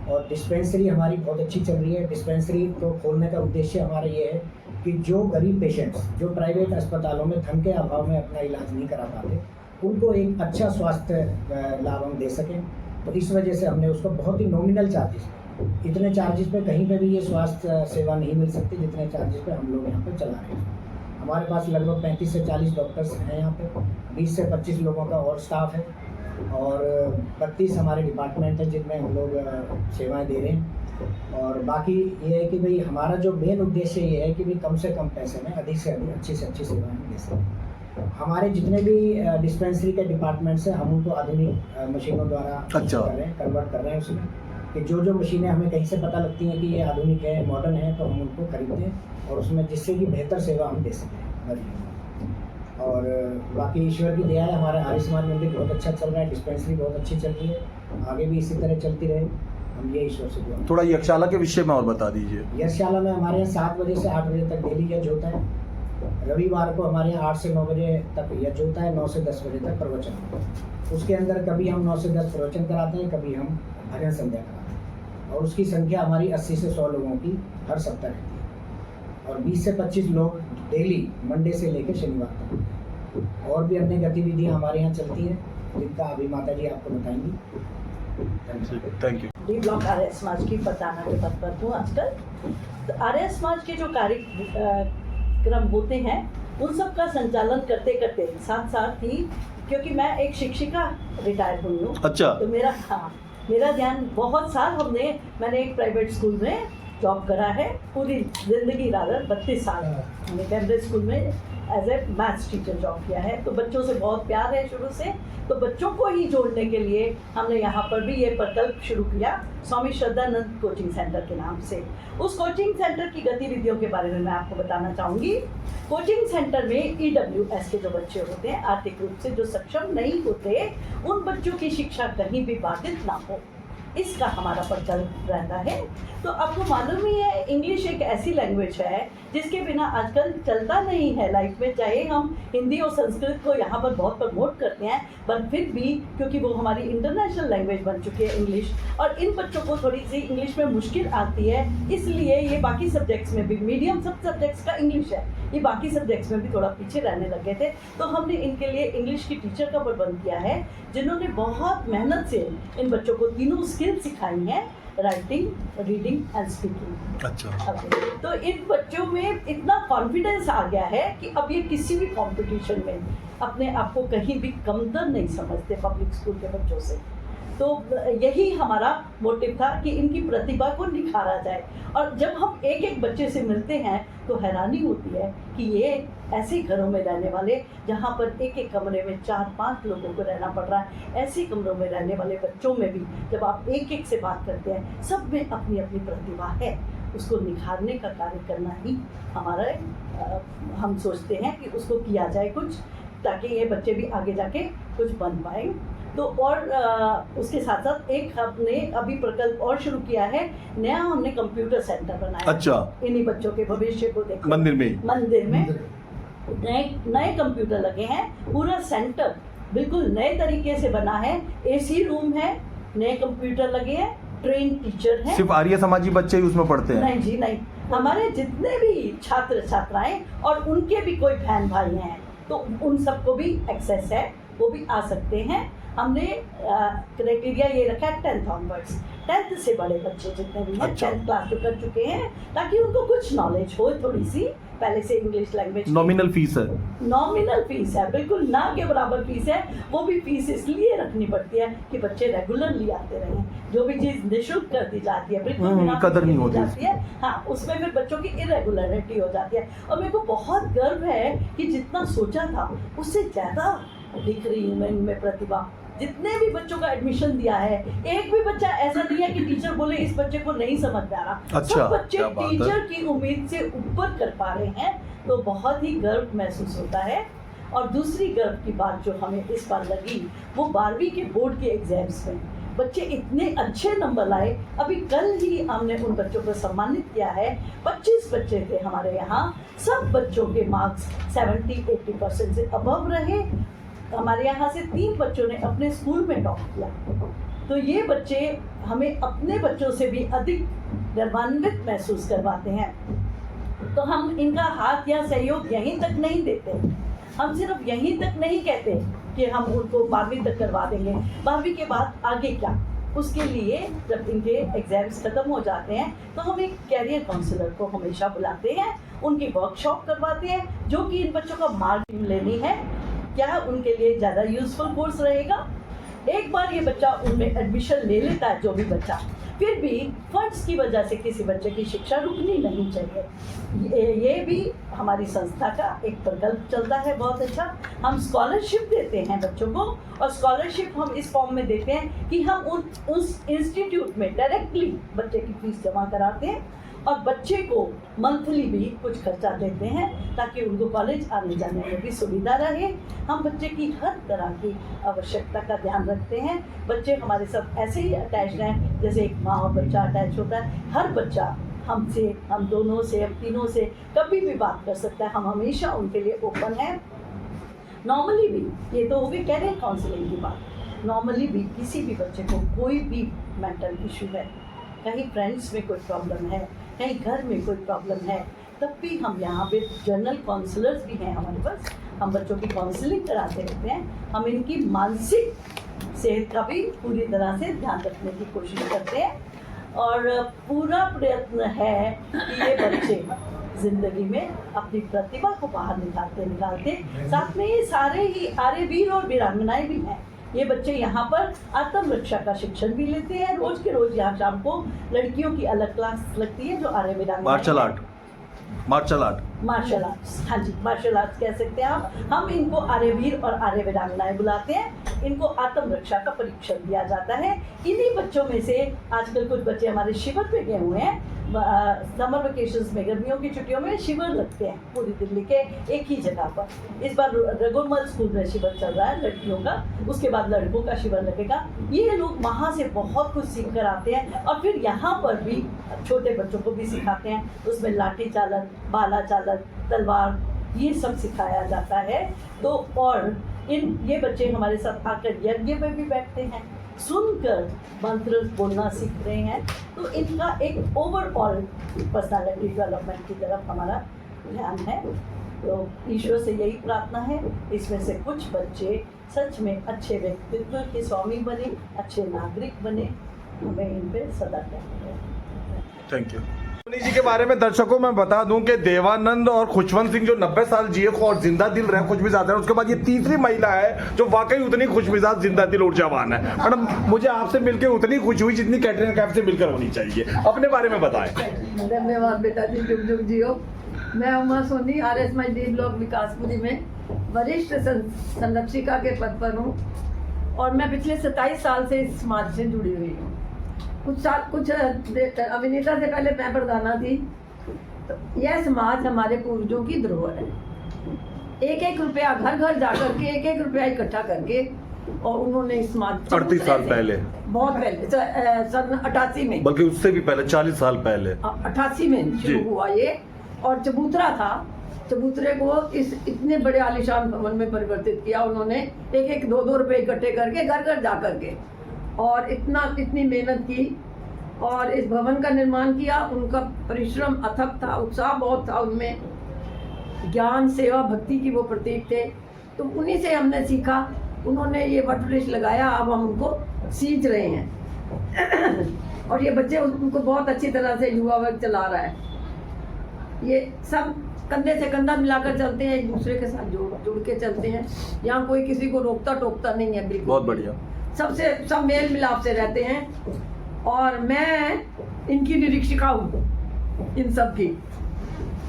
और डिस्पेंसरी हमारी बहुत अच्छी चल रही है। डिस्पेंसरी को खोलने का उद्देश्य हमारा ये है कि जो गरीब पेशेंट्स जो प्राइवेट अस्पतालों में धन के अभाव में अपना इलाज नहीं करा पाते, उनको एक अच्छा स्वास्थ्य लाभ हम दे सकें। तो इस वजह से हमने उसको बहुत ही नॉमिनल चार्जेस, इतने चार्जेस पे कहीं पे भी ये स्वास्थ्य सेवा नहीं मिल सकती जितने चार्जेस पे हम लोग यहाँ पे चला रहे हैं। हमारे पास लगभग 35 से 40 डॉक्टर्स हैं यहाँ पे, 20 से 25 लोगों का और स्टाफ है, और 32 हमारे डिपार्टमेंट हैं जिनमें हम लोग सेवाएं दे रहे हैं। और बाकी ये है कि भाई हमारा जो मेन उद्देश्य ये है कि भाई कम से कम पैसे में अधिक से अधिक अच्छी से अच्छी सेवाएं दे सकें। हमारे जितने भी डिस्पेंसरी के डिपार्टमेंट्स हैं, हम उनको आधुनिक मशीनों द्वारा अच्छा कन्वर्ट कर रहे हैं उसमें। कि जो मशीनें हमें कहीं से पता लगती हैं कि ये आधुनिक है, मॉडर्न है, तो हम उनको खरीदते हैं और उसमें जिससे कि बेहतर सेवा हम दे सकें मरीजों को। और बाकी ईश्वर की दया है, हमारा आर्य समाज मंदिर बहुत अच्छा चल रहा है, डिस्पेंसरी बहुत अच्छी चल रही है, आगे भी इसी तरह चलती रहे, हम ये ईश्वर से दुआ। थोड़ा यक्षशाला के विषय में और बता दीजिए। यक्षशाला में हमारे यहाँ 7 बजे से 8 बजे तक डेली यज्ञ होता है। रविवार को हमारे यहाँ 8 से 9 बजे तक यज्ञ होता है, 9 से 10 बजे तक प्रवचन होता है। उसके अंदर कभी हम 9 से 10 प्रवचन कराते हैं, कभी हम भजन संध्या कराते हैं, और उसकी संख्या हमारी 80 से 100 लोगों की हर सप्ताह रहती है, और 20 से 25 लोग डेली मंडे से लेकर शनिवार तक होते हैं। और भी अन्य गतिविधियाँ हमारे यहाँ चलती हैं, जिनका अभी माता जी आपको बताएंगी। Thank you. D block Arya Samaj की प्रधाना के पद पर हूँ आजकल। तो आर्य समाज के जो कार्यक्रम होते हैं उन सब का संचालन करते करते साथ ही, क्योंकि मैं एक शिक्षिका रिटायर हुई हूँ, अच्छा। तो मेरा ध्यान बहुत साल मैंने एक प्राइवेट स्कूल में जॉब करा है, पूरी जिंदगी रादर 32 साल मैंने कैम्ब्रिज स्कूल में as a maths teacher job किया है। तो बच्चों से बहुत प्यार है शुरू से, तो बच्चों को ही जोड़ने के लिए हमने यहाँ पर भी ये प्रकल्प शुरू किया स्वामी श्रद्धानंद कोचिंग सेंटर के नाम से। उस कोचिंग सेंटर की गतिविधियों के बारे में मैं आपको बताना चाहूँगी। कोचिंग सेंटर में EWS के जो बच्चे होते हैं, आर्थिक रूप से जो सक्षम नहीं होते, उन बच्चों की शिक्षा कहीं भी बाधित ना हो, इसका हमारा प्रकल्प रहता है। तो आपको मालूम ही है, इंग्लिश एक ऐसी लैंग्वेज है जिसके बिना आजकल चलता नहीं है लाइफ में। चाहे हम हिंदी और संस्कृत को यहाँ पर बहुत प्रमोट करते हैं, पर फिर भी क्योंकि वो हमारी इंटरनेशनल लैंग्वेज बन चुकी है इंग्लिश, और इन बच्चों को थोड़ी सी इंग्लिश में मुश्किल आती है, इसलिए ये बाकी सब्जेक्ट्स में भी, मीडियम सब सब्जेक्ट्स का इंग्लिश है, ये बाकी सब्जेक्ट्स में भी थोड़ा पीछे रहने लगे थे। तो हमने इनके लिए इंग्लिश की टीचर का प्रबंध किया है, जिन्होंने बहुत मेहनत से इन बच्चों को तीनों स्किल सिखाई हैं, राइटिंग, रीडिंग एंड स्पीकिंग। अच्छा। तो इन बच्चों में इतना कॉन्फिडेंस आ गया है कि अब ये किसी भी कंपटीशन में अपने आप को कहीं भी कमतर नहीं समझते पब्लिक स्कूल के बच्चों से। तो यही हमारा मोटिव था कि इनकी प्रतिभा को निखारा जाए। और जब हम एक एक बच्चे से मिलते हैं तो हैरानी होती है कि ये ऐसे घरों में रहने वाले, जहाँ पर एक एक कमरे में 4-5 लोगों को रहना पड़ रहा है, ऐसे कमरों में रहने वाले बच्चों में भी जब आप एक एक से बात करते हैं, सब में अपनी अपनी प्रतिभा है, उसको निखारने का कार्य करना ही हमारा हम सोचते हैं कि उसको किया जाए कुछ, ताकि ये बच्चे भी आगे जाके कुछ बन पाए। तो और उसके साथ साथ एक हमने अभी प्रकल्प और शुरू किया है, नया हमने कंप्यूटर सेंटर बनाया। अच्छा। इन्हीं बच्चों के भविष्य को देखो, मंदिर में नए कंप्यूटर लगे हैं, पूरा सेंटर बिल्कुल नए तरीके से बना है, AC रूम है, नए कंप्यूटर लगे हैं, ट्रेन टीचर हैं। सिर्फ आर्य समाजी बच्चे ही उसमें पढ़ते हैं? नहीं जी नहीं, हमारे जितने भी छात्र छात्राएं और उनके भी कोई बहन भाई हैं, तो उन सबको भी एक्सेस है, वो भी आ सकते हैं। हमने क्राइटेरिया ये रखा है 10th ऑनवर्ड्स, 10th से बड़े बच्चे जितने भी हैं, 10th क्लास जो कर चुके हैं, ताकि उनको कुछ नॉलेज हो थोड़ी सी, पहले से इंग्लिश लैंग्वेज। नॉमिनल फीस है? नॉमिनल फीस है, बिल्कुल ना के बराबर फीस है। वो भी फीस इसलिए रखनी पड़ती है कि बच्चे रेगुलरली आते रहें। जो भी चीज़ निःशुल्क कर दी जाती है, बिल्कुल बिना कदर नहीं होती होती है, हाँ, उसमें फिर बच्चों की इरेगुलरिटी हो जाती है। और मेरे को बहुत गर्व है कि जितना सोचा था उससे ज़्यादा दिख रही हूँ मैं इनमें प्रतिभा। जितने भी बच्चों का एडमिशन दिया है, एक भी बच्चा ऐसा नहीं है कि टीचर बोले इस बच्चे को नहीं समझ में आ रहा। अच्छा, सब बच्चे क्या बात है। टीचर की उम्मीद से ऊपर कर पा रहे हैं, तो बहुत ही गर्व महसूस होता है। और दूसरी गर्व की बात जो हमें इस बार लगी, वो 12वीं के बोर्ड के एग्जाम्स में बच्चे इतने अच्छे नंबर लाए। अभी कल ही हमने उन बच्चों को सम्मानित किया है। 25 बच्चे थे हमारे यहाँ, सब बच्चों के मार्क्स 70-80% से अबव रहे। हमारे यहाँ से 3 बच्चों ने अपने स्कूल में टॉप किया। तो ये बच्चे हमें अपने बच्चों से भी अधिक गर्वान्वित महसूस करवाते हैं। तो हम इनका हाथ या सहयोग यहीं तक नहीं देते, हम सिर्फ यहीं तक नहीं कहते कि हम उनको 12वीं तक करवा देंगे। 12वीं के बाद आगे क्या, उसके लिए जब इनके एग्जाम्स खत्म हो जाते हैं तो हम एक कैरियर काउंसलर को हमेशा बुलाते हैं, उनकी वर्कशॉप करवाते हैं, जो कि इन बच्चों का मार्क लेनी है, क्या उनके लिए ज़्यादा यूजफुल कोर्स रहेगा। एक बार ये बच्चा उनमें एडमिशन ले लेता है, जो भी बच्चा, फिर भी फंड्स की वजह से किसी बच्चे की शिक्षा रुकनी नहीं चाहिए। ये भी हमारी संस्था का एक प्रकल्प चलता है बहुत अच्छा। हम स्कॉलरशिप देते हैं बच्चों को, और स्कॉलरशिप हम इस फॉर्म में देते हैं कि हम उस इंस्टीट्यूट में डायरेक्टली बच्चे की फीस जमा कराते हैं और बच्चे को मंथली भी कुछ खर्चा देते हैं ताकि उनको कॉलेज आने जाने में भी सुविधा रहे। हम बच्चे की हर तरह की आवश्यकता का ध्यान रखते हैं। बच्चे हमारे साथ ऐसे ही अटैच्ड हैं जैसे एक माँ और बच्चा अटैच होता है। हर बच्चा हमसे, हम दोनों से, हम तीनों से कभी भी बात कर सकता है। हम हमेशा उनके लिए ओपन हैं। नॉर्मली भी, ये तो हो गई कैरियर काउंसलिंग की बात, नॉर्मली भी किसी भी बच्चे को कोई भी मेंटल इशू है, कहीं फ्रेंड्स में कोई प्रॉब्लम है, कहीं घर में कोई प्रॉब्लम है, तब भी हम यहाँ पे जनरल काउंसलर्स भी हैं हमारे पास। हम बच्चों की काउंसलिंग कराते रहते हैं। हम इनकी मानसिक सेहत का भी पूरी तरह से ध्यान रखने की कोशिश करते हैं और पूरा प्रयत्न है कि ये बच्चे ज़िंदगी में अपनी प्रतिभा को बाहर निकालते साथ में ये सारे ही आर्यवीर और वीरांगनाएं भी हैं। ये बच्चे यहाँ पर आत्मरक्षा का शिक्षण भी लेते हैं। रोज के रोज यहाँ शाम को लड़कियों की अलग क्लास लगती है जो आर्य वीरांगनाएं, मार्शल आर्ट्स, हाँ जी, मार्शल आर्ट्स कह सकते हैं आप। हम इनको आर्यवीर और आर्य वीरांगनाएं बुलाते हैं। इनको आत्मरक्षा का परीक्षण दिया जाता है। इन्हीं बच्चों में से आजकल कुछ बच्चे हमारे शिविर पे गए हुए हैं। समर वेकेशंस में, गर्मियों की छुट्टियों में शिविर लगते हैं पूरी दिल्ली के एक ही जगह पर। इस बार रघुमल स्कूल में शिविर चल रहा है लड़कियों का, उसके बाद लड़कों का शिविर लगेगा। ये लोग वहाँ से बहुत कुछ सीख कर आते हैं और फिर यहाँ पर भी छोटे बच्चों को भी सिखाते हैं। उसमें लाठी चालन, भाला चालन, तलवार, ये सब सिखाया जाता है। तो और ये बच्चे हमारे साथ आकर यज्ञ में भी बैठते हैं, सुनकर मंत्र बोलना सीख रहे हैं। तो इनका एक ओवरऑल पर्सनालिटी डेवलपमेंट की तरफ हमारा ध्यान है। तो ईश्वर से यही प्रार्थना है इसमें से कुछ बच्चे सच में अच्छे व्यक्तित्व के स्वामी बने, अच्छे नागरिक बने। हमें इन पर सदा ध्यान है। Thank you. सोनी जी के बारे में दर्शकों मैं बता दूं कि देवानंद और खुशवंत सिंह जो 90 साल जिए और जिंदा दिल रहे, खुशमिजाज है, उसके बाद ये तीसरी महिला है जो वाकई उतनी खुशमिजाज, जिंदा दिल, ऊर्जावान है। मैडम, मुझे आपसे मिलकर उतनी खुशी हुई जितनी कैटरीना कैफ से मिलकर होनी चाहिए। अपने बारे में बताएं। धन्यवाद बेटा जी, जुग जुग जियो। मैं उमा सोनी, RSMD ब्लॉक विकासपुरी में वरिष्ठ संरक्षिका के पद पर हूँ और मैं पिछले 27 साल से इस समाज से जुड़ी हुई हूँ। कुछ अभिनेता से पहले मैं प्रधाना थी। तो यह समाज हमारे पूर्वजों की धरोहर है। एक एक रुपया घर घर जाकर के एक एक रुपया इकट्ठा करके, और उन्होंने इस समाज 38 साल पहले, बहुत पहले, सन 88 में, बल्कि उससे भी पहले, 40 साल पहले, 88 में शुरू हुआ ये। और चबूतरा था, चबूतरे को इस इतने बड़े आलीशान भवन में परिवर्तित किया उन्होंने, एक एक 2-2 रुपए इकट्ठे करके घर घर जा करके, और इतनी मेहनत की और इस भवन का निर्माण किया। उनका परिश्रम अथक था, उत्साह बहुत था उनमें, ज्ञान, सेवा, भक्ति की वो प्रतीक थे। तो उन्हीं से हमने सीखा। उन्होंने ये वट वृक्ष लगाया, अब हम उनको सींच रहे हैं और ये बच्चे उनको बहुत अच्छी तरह से युवा वर्ग चला रहा है। ये सब कंधे से कंधा मिलाकर चलते हैं, एक दूसरे के साथ जुड़ के चलते हैं। यहाँ कोई किसी को रोकता टोकता नहीं है, बिल्कुल। बहुत बढ़िया। सब मेल मिलाप से रहते हैं और मैं इनकी निरीक्षिका हूँ, इन सब की।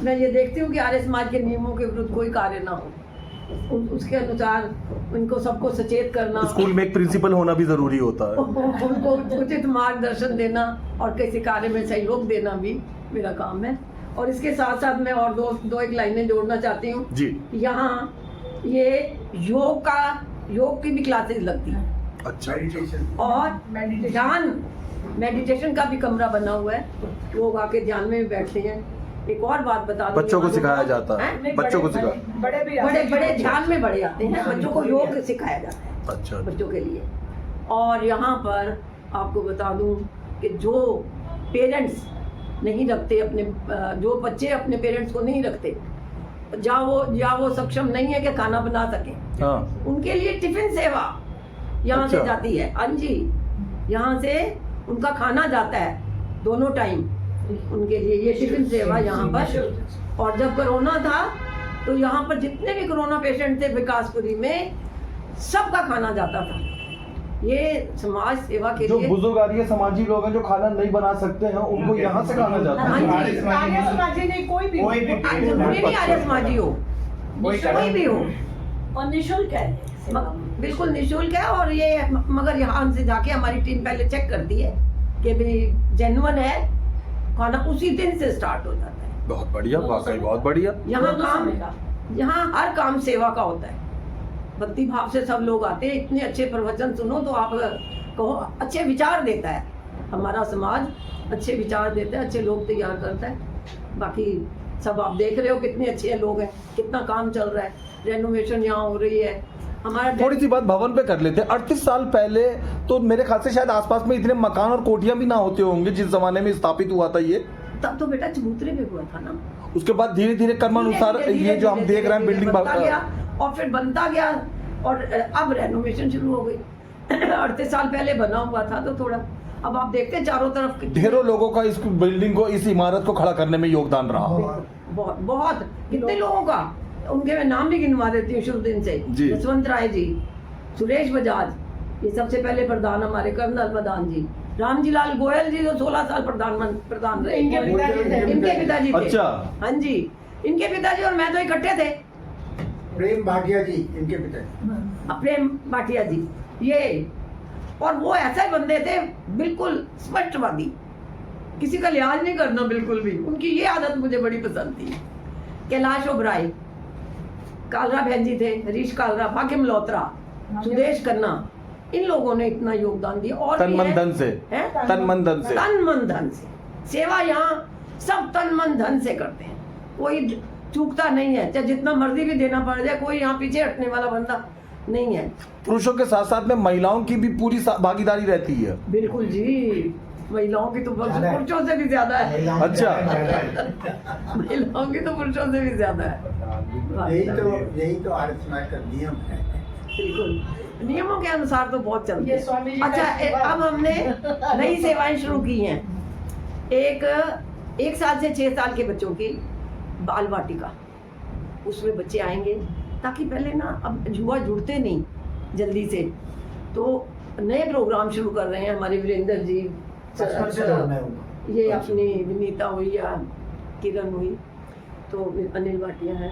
मैं ये देखती हूँ कि आर्य समाज के नियमों के विरुद्ध कोई कार्य ना हो, उसके अनुसार उनको सबको सचेत करना। स्कूल में एक प्रिंसिपल होना भी जरूरी होता है। उनको उचित मार्गदर्शन देना और किसी कार्य में सहयोग देना भी मेरा काम है। और इसके साथ साथ मैं और दो एक लाइनें जोड़ना चाहती हूँ जी। यहाँ ये योग की भी क्लासेस लगती हैं। अच्छा। और मेडिटेशन का भी कमरा बना हुआ है, लोग आके ध्यान में भी बैठते हैं। एक और बात बता दूं, बच्चों को सिखाया जाता है, बच्चों को बड़े ध्यान में बड़े आते हैं, बच्चों को योग सिखाया जाता है। अच्छा। बच्चों के लिए। और यहाँ पर आपको बता दूं कि जो पेरेंट्स नहीं रखते अपने, जो बच्चे अपने पेरेंट्स को नहीं रखते, जहाँ वो सक्षम नहीं है कि खाना बना सके, हाँ। उनके लिए टिफिन सेवा यहाँ से जाती है। हाँ जी, यहाँ से उनका खाना जाता है दोनों टाइम उनके लिए, ये टिफिन सेवा यहाँ पर। और जब कोरोना था तो यहाँ पर जितने भी कोरोना पेशेंट थे विकासपुरी में, सबका खाना जाता था। ये समाज सेवा के जो लिए बुजुर्ग आर्य समाजी लोग हैं जो खाना नहीं बना सकते हैं उनको यहाँ से खाना जाता हाँ है। जी। आर्य समाजी आर्य समाजी नहीं, कोई भी कोई भी हाँ, जरूरी नहीं आर्य समाजी हो, कोई भी हो, और निःशुल्क है बिल्कुल निःशुल्क है। और ये मगर यहाँ से जाके हमारी टीम पहले चेक करती है कि भाई जेन्युइन है, खाना उसी दिन से स्टार्ट हो जाता है। बहुत बढ़िया, वाकई बहुत बढ़िया। यहाँ हर काम सेवा का होता है, भक्ति भाव से सब लोग आते हैं। इतने अच्छे प्रवचन सुनो तो आप कहो अच्छे विचार देता है हमारा समाज, अच्छे विचार देता है, अच्छे लोग तैयार करता है। बाकी सब आप देख रहे हो कितने अच्छे लोग हैं, कितना काम चल रहा है, रेनोवेशन यहाँ हो रही है हमारा। थोड़ी सी बात भवन पे कर लेते हैं। 38 साल पहले तो मेरे ख्याल से शायद आसपास में इतने मकान और कोठियां भी ना होते होंगे जिस जमाने में स्थापित हुआ था ये। तब तो बेटा चबूतरे पे हुआ था ना, उसके बाद धीरे धीरे क्रमानुसार ये जो हम देख रहे हैं बिल्डिंग बनता गया और फिर बनता गया और अब रेनोवेशन शुरू हो गई। 38 साल पहले बना हुआ था तो थोड़ा, अब आप देखते हैं चारों तरफ ढेरों लोगों का इस बिल्डिंग को, इस इमारत को खड़ा करने में योगदान रहा। बहुत बहुत कितने लोगों का, उनके मैं नाम भी गिनवा देती हूँ शुरू दिन से। जसवंत राय जी, सुरेश बजाज, ये सबसे पहले प्रधान हमारे कर्नल मदान जी, रामजी लाल गोयल जी जो 16 साल प्रधान रहे, इनके पिताजी थे। अच्छा। हाँ जी, इनके पिताजी और मैं तो इकट्ठे थे। प्रेम भाटिया जी इनके पिता। प्रेम भाटिया जी ये, और वो ऐसे बंदे थे बिल्कुल स्पष्टवादी, किसी का लिहाज नहीं करना बिल्कुल भी, उनकी ये आदत मुझे बड़ी पसंद थी। कैलाश ओबराय, कालरा बहन जी थे, हरीश कालरा, भाग्य मल्होत्रा, सुदेश खन्ना, इन लोगों ने इतना योगदान दिया। और तन मन धन से, तन मन धन से, तन मन धन से सेवा यहाँ सब तन मन धन से करते हैं, कोई चूकता नहीं है, चाहे जितना मर्जी भी देना पड़ जाए, कोई यहाँ पीछे हटने वाला बंदा नहीं है। पुरुषों के साथ साथ में महिलाओं की भी पूरी भागीदारी रहती है। बिल्कुल जी, महिलाओं की तो पुरुषों से भी ज्यादा है। अच्छा। महिलाओं की तो पुरुषों से भी ज्यादा है। यही तो आर्य समाज का नियम है। बिल्कुल, नियमों के अनुसार तो बहुत चलते ये स्वामी जी हैं। अच्छा, अब हमने नई सेवाएं शुरू की हैं। एक साल से 6 साल के बच्चों की बाल वाटिका, उसमें बच्चे आएंगे ताकि पहले ना, अब युवा जुड़ते नहीं जल्दी से, तो नए प्रोग्राम शुरू कर रहे हैं हमारे वीरेंद्र जी, ये अपनी विनीता हुई या किरण हुई, तो अनिल भाटिया है,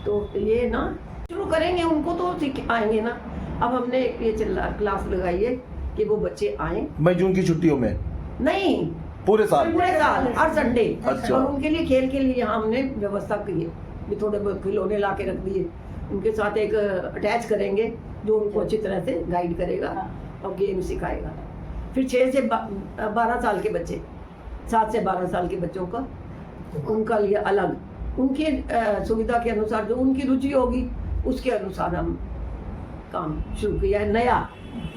तो ये ना शुरू करेंगे, उनको तो आएंगे ना। अब हमने ये क्लास लगाई है कि वो बच्चे आए मई जून की छुट्टियों में, नहीं पूरे साल हर संडे। अच्छा। और उनके लिए खेल के लिए यहाँ हमने व्यवस्था की है, भी थोड़े बहुत खिलौने ला के रख दिए, उनके साथ एक अटैच करेंगे जो उनको अच्छी तरह से गाइड करेगा और गेम सिखाएगा। फिर 6 से 12 साल के बच्चे, 7 से 12 साल के बच्चों का, उनका लिए अलग, उनकी सुविधा के अनुसार जो उनकी रुचि होगी उसके अनुसार हम काम शुरू किया है नया।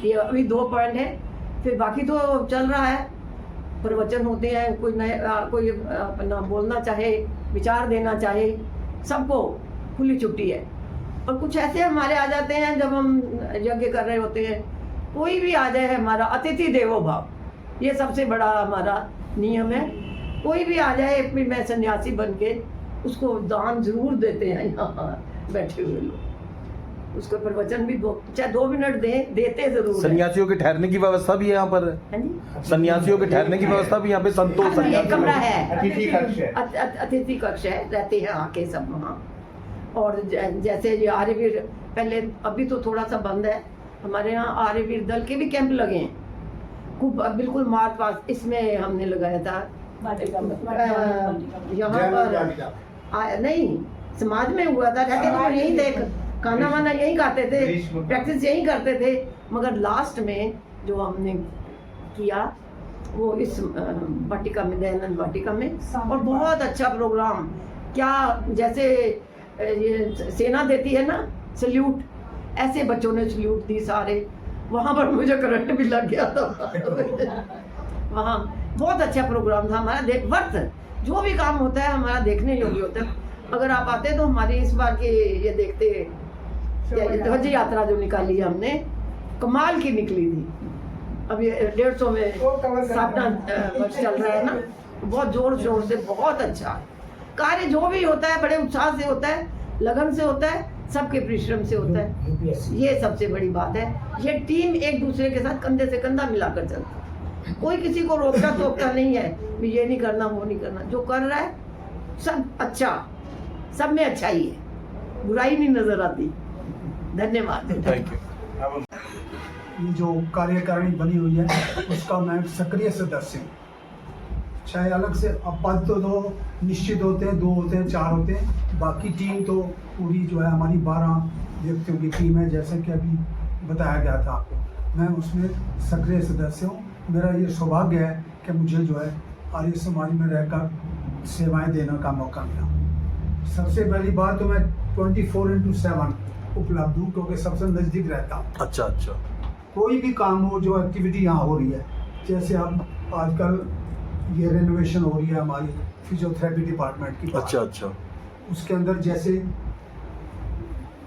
ये अभी 2 पॉइंट है, फिर बाकी तो चल रहा है, प्रवचन होते हैं, कोई नया कोई अपना बोलना चाहे, विचार देना चाहे, सबको खुली छुट्टी है। और कुछ ऐसे हमारे आ जाते हैं जब हम यज्ञ कर रहे होते हैं, कोई भी आ जाए, हमारा अतिथि देवो भाव, ये सबसे बड़ा हमारा नियम है। कोई भी आ जाए, फिर मैं सन्यासी बन के उसको दान जरूर देते हैं यहाँ बैठे हुए लोग, उसका प्रवचन भी चाहे 2 मिनट देते जरूर। सन्यासियों के ठहरने की व्यवस्था भी है यहाँ पर। है जी? सन्यासियों के ठहरने की व्यवस्था भी यहाँ पे, संतोष एक कमरा है, अतिथि कक्ष है। अतिथि कक्ष है, रहते हैं आके सब वहाँ। और जैसे ये आर्यवीर, पहले अभी तो थोड़ा सा बंद है, हमारे यहाँ आर्यवीर दल के भी कैंप लगे हैं, खूब बिल्कुल मार्च पास, इसमें हमने लगाया था यहाँ पर, नहीं समाज में हुआ था, रहते तो यही थे, खाना वाना यही खाते थे, प्रैक्टिस यही करते थे। मगर लास्ट में जो हमने किया वो इस वाटिका में, दयानंद वाटिका में, और बहुत अच्छा प्रोग्राम। क्या जैसे ये सेना देती है ना सल्यूट, ऐसे बच्चों ने सल्यूट दी सारे, वहाँ पर मुझे करंट भी लग गया था वहाँ बहुत अच्छा प्रोग्राम था हमारा। वर्थ जो भी काम होता है हमारा देखने योग्य होता है। अगर आप आते तो हमारी इस बार के ये देखते, ध्वज यात्रा जो निकाली है हमने, कमाल की निकली थी। अब ये 150 में स्थापना वर्ष चल रहा है ना, बहुत जोर शोर से, बहुत अच्छा कार्य जो भी होता है बड़े उत्साह से होता है, लगन से होता है। सबके परिश्रम से होता है। यूपीएससी ये सबसे बड़ी बात है। ये टीम एक दूसरे के साथ कंधे से कंधा मिलाकर चलता है। कोई किसी को रोकता टोकता नहीं है भी ये नहीं करना वो नहीं करना। जो कर रहा है सब अच्छा, सब में अच्छा ही है, बुराई नहीं नजर आती। धन्यवाद। Thank you. ये जो कार्यकारिणी बनी हुई है उसका मैं सक्रिय सदस्य हूँ। चाहे अलग से अब पद तो दो निश्चित होते हैं, 2 होते हैं, 4 होते हैं, बाकी टीम तो पूरी जो है हमारी 12 व्यक्तियों की टीम है, जैसे कि अभी बताया गया था आपको। मैं उसमें सक्रिय सदस्य हूँ। मेरा ये सौभाग्य है कि मुझे जो है आर्य समाज में रहकर सेवाएं देने का मौका मिला। सबसे पहली बात तो मैं 24/7 उपलब्ध हूँ, क्योंकि सबसे नज़दीक रहता हूँ। अच्छा अच्छा। कोई भी काम हो, जो एक्टिविटी यहाँ हो रही है, जैसे हम आजकल ये रेनोवेशन हो रही है हमारी फिजियोथेरेपी डिपार्टमेंट की, अच्छा अच्छा। उसके अंदर जैसे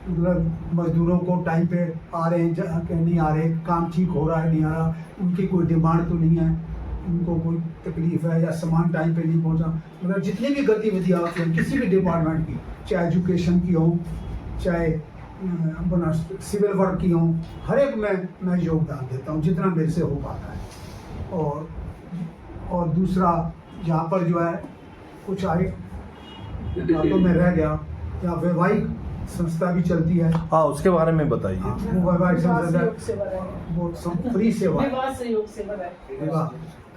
मतलब मजदूरों को टाइम पे आ रहे हैं कि नहीं आ रहे, काम ठीक हो रहा है नहीं आ रहा, उनकी कोई डिमांड तो नहीं है, उनको कोई तकलीफ है या सामान टाइम पे नहीं पहुंचा, मतलब जितनी भी गतिविधियाँ होती हैं किसी भी डिपार्टमेंट की, चाहे एजुकेशन की हो, चाहे अपना सिविल वर्क की हो, हर एक में मैं योगदान देता हूँ जितना मेरे से हो पाता है। और दूसरा यहाँ पर जो है कुछ आगे बातों में रह गया, यहाँ वैवाहिक संस्था भी चलती है। हाँ, उसके बारे में बताइए। वो वैवाहिक संस्था सहयोग सेवा है, वो फ्री सेवा है, विवाह सहयोग सेवा है। विवाह,